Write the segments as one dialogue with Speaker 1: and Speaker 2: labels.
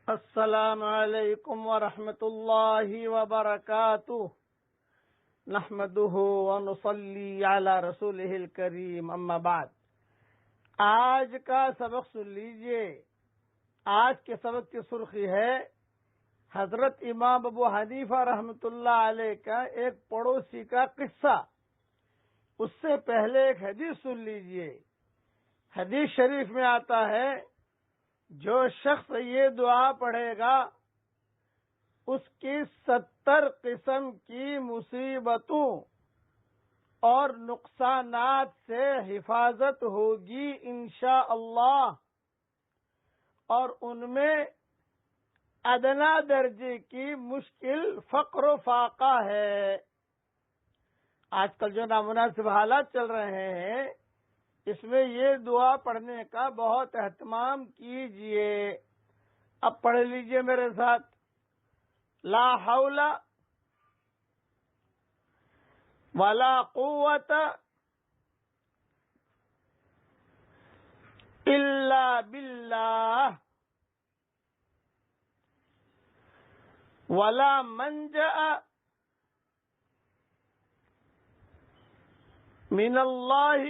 Speaker 1: السلام علیکم ورحمۃ اللہ وبرکاتہ نحمده ونصلی علی رسولہ الکریم اما بعد۔ آج کا سبق سن لیجئے۔ آج کے سبق کی سرخی ہے حضرت امام ابو حنیفہ رحمۃ اللہ علیہ کا ایک پڑوسی کا قصہ۔ اس سے پہلے ایک حدیث سن لیجئے۔ حدیث شریف میں آتا ہے، جو شخص یہ دعا پڑھے گا اس کی 70 قسم کی مصیبتوں اور نقصانات سے حفاظت ہوگی انشاءاللہ، اور ان میں ادنا درجے کی مشکل فقر و فاقہ ہے۔ آج کل جو نامناسب حالات چل رہے ہیں، اس میں یہ دعا پڑھنے کا بہت اہتمام کیجئے۔ اب پڑھ لیجئے میرے ساتھ۔ لا حول ولا قوت الا باللہ ولا منجأ من اللہ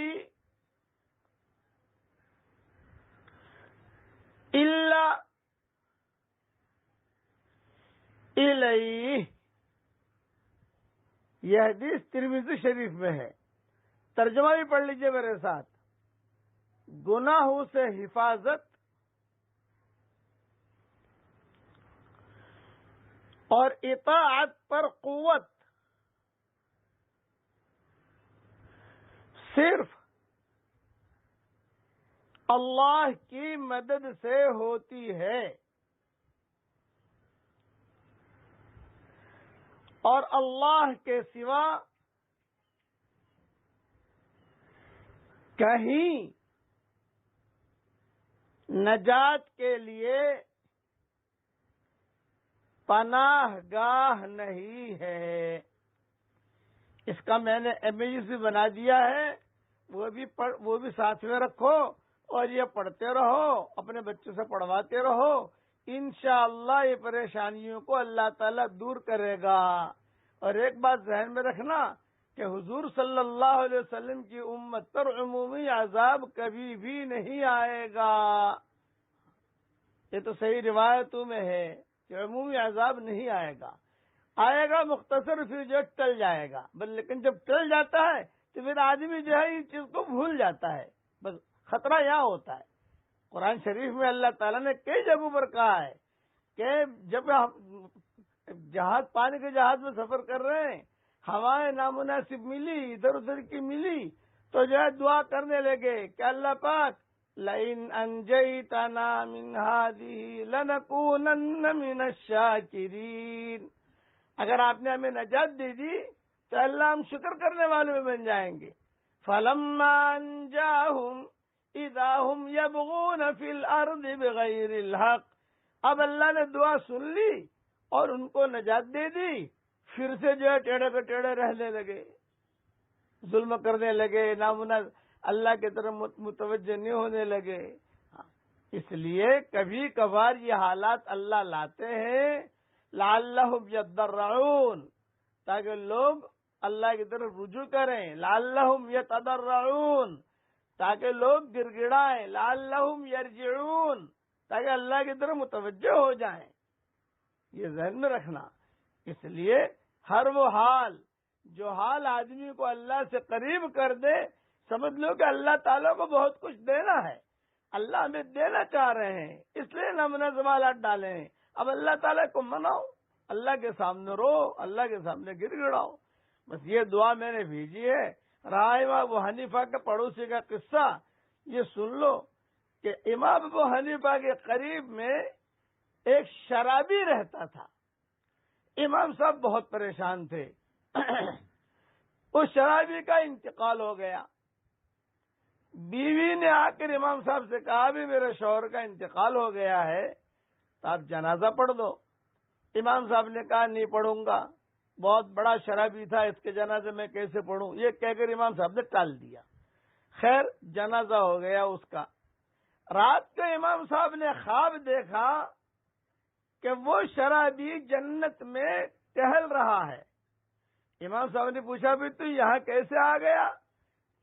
Speaker 1: الا الیہ۔ یہ حدیث ترمذی شریف میں ہے۔ ترجمہ بھی پڑھ لیجئے میرے ساتھ۔ گناہوں سے حفاظت اور اطاعت پر قوت صرف اللہ کی مدد سے ہوتی ہے، اور اللہ کے سوا کہیں نجات کے لیے پناہ گاہ نہیں ہے۔ اس کا میں نے امیجز بھی بنا دیا ہے، وہ بھی ساتھ میں رکھو اور یہ پڑھتے رہو، اپنے بچوں سے پڑھواتے رہو۔ انشاءاللہ یہ پریشانیوں کو اللہ تعالیٰ دور کرے گا۔ اور ایک بات ذہن میں رکھنا کہ حضور صلی اللہ علیہ وسلم کی امت پر عمومی عذاب کبھی بھی نہیں آئے گا۔ یہ تو صحیح روایتوں میں ہے کہ عمومی عذاب نہیں آئے گا، آئے گا مختصر، پھر جو ٹل جائے گا۔ بس لیکن جب ٹل جاتا ہے تو پھر آدمی جو ہے اس چیز کو بھول جاتا ہے۔ بس خطرہ یہاں ہوتا ہے۔ قرآن شریف میں اللہ تعالیٰ نے کئی جگہوں پر کہا ہے کہ جب ہم پانی کے جہاز میں سفر کر رہے ہیں، ہوائیں نامناسب ملی، ادھر ادھر کی ملی، تو جو ہے دعا کرنے لگے کہ اللہ پاک لئن انجیتنا من ہذہ لنکونن من الشاکرین، اگر آپ نے ہمیں نجات دے دی تو اللہ ہم شکر کرنے والے میں بن جائیں گے۔ فلما انجاہم اذا ہم یبغون فی الارض بغیر الحق، اب اللہ نے دعا سن لی اور ان کو نجات دے دی، پھر سے جو ہے ٹیڑے پہ ٹیڑے رہنے لگے، ظلم کرنے لگے، اللہ کی طرف متوجہ نہیں ہونے لگے۔ اس لیے کبھی کبھار یہ حالات اللہ لاتے ہیں لعلہم یتضرعون، تاکہ لوگ اللہ کی طرف رجوع کریں، لعلہم یتضرعون، تاکہ لوگ گڑ گڑائیں، لعلہم یرجعون، تاکہ اللہ کی طرف متوجہ ہو جائیں۔ یہ ذہن میں رکھنا۔ اس لیے ہر وہ حال جو حال آدمی کو اللہ سے قریب کر دے، سمجھ لو کہ اللہ تعالیٰ کو بہت کچھ دینا ہے، اللہ ہمیں دینا چاہ رہے ہیں، اس لیے نامناسب حالات ڈالے ہیں۔ اب اللہ تعالیٰ کو مناؤ، اللہ کے سامنے رو، اللہ کے سامنے گر گڑاؤ۔ بس یہ دعا میں نے بھیجی ہے۔ رہا امام ابو حنیفہ کے پڑوسی کا قصہ، یہ سن لو کہ امام ابو حنیفہ کے قریب میں ایک شرابی رہتا تھا۔ امام صاحب بہت پریشان تھے۔ اس شرابی کا انتقال ہو گیا۔ بیوی نے آ کر امام صاحب سے کہا بھی میرے شوہر کا انتقال ہو گیا ہے تو آپ جنازہ پڑھ دو۔ امام صاحب نے کہا نہیں پڑھوں گا، بہت بڑا شرابی تھا، اس کے جنازے میں کیسے پڑھوں، یہ کہہ کر امام صاحب نے ٹال دیا۔ خیر جنازہ ہو گیا اس کا۔ رات کو امام صاحب نے خواب دیکھا کہ وہ شرابی جنت میں ٹہل رہا ہے۔ امام صاحب نے پوچھا بھی تو یہاں کیسے آ گیا؟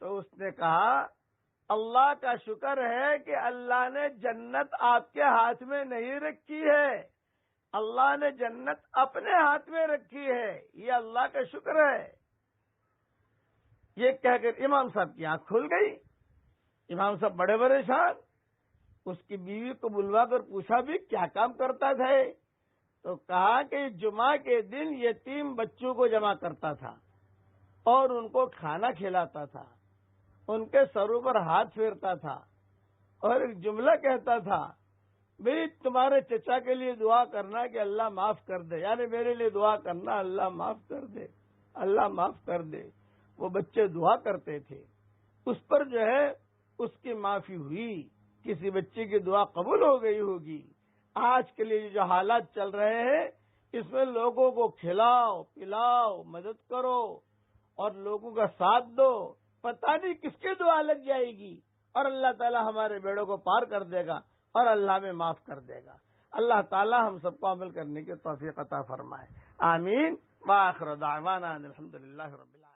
Speaker 1: تو اس نے کہا اللہ کا شکر ہے کہ اللہ نے جنت آپ کے ہاتھ میں نہیں رکھی ہے، اللہ نے جنت اپنے ہاتھ میں رکھی ہے، یہ اللہ کا شکر ہے۔ یہ کہہ کر امام صاحب کی آنکھ کھل گئی۔ امام صاحب بڑے پریشان، اس کی بیوی کو بلوا کر پوچھا بھی کیا کام کرتا تھا؟ تو کہا کہ جمعہ کے دن یتیم بچوں کو جمع کرتا تھا اور ان کو کھانا کھلاتا تھا، ان کے سروں پر ہاتھ پھیرتا تھا اور ایک جملہ کہتا تھا، بھئی تمہارے چچا کے لیے دعا کرنا کہ اللہ معاف کر دے، یعنی میرے لیے دعا کرنا اللہ معاف کر دے، اللہ معاف کر دے۔ وہ بچے دعا کرتے تھے، اس پر جو ہے اس کی معافی ہوئی، کسی بچے کی دعا قبول ہو گئی ہوگی۔ آج کے لیے جو حالات چل رہے ہیں اس میں لوگوں کو کھلاؤ پلاؤ، مدد کرو اور لوگوں کا ساتھ دو، پتہ نہیں کس کی دعا لگ جائے گی اور اللہ تعالی ہمارے بیڑوں کو پار کر دے گا اور اللہ میں معاف کر دے گا۔ اللہ تعالی ہم سب کو عمل کرنے کی توفیق عطا فرمائے، آمین۔ وآخر دعوانا الحمدللہ رب العالمین۔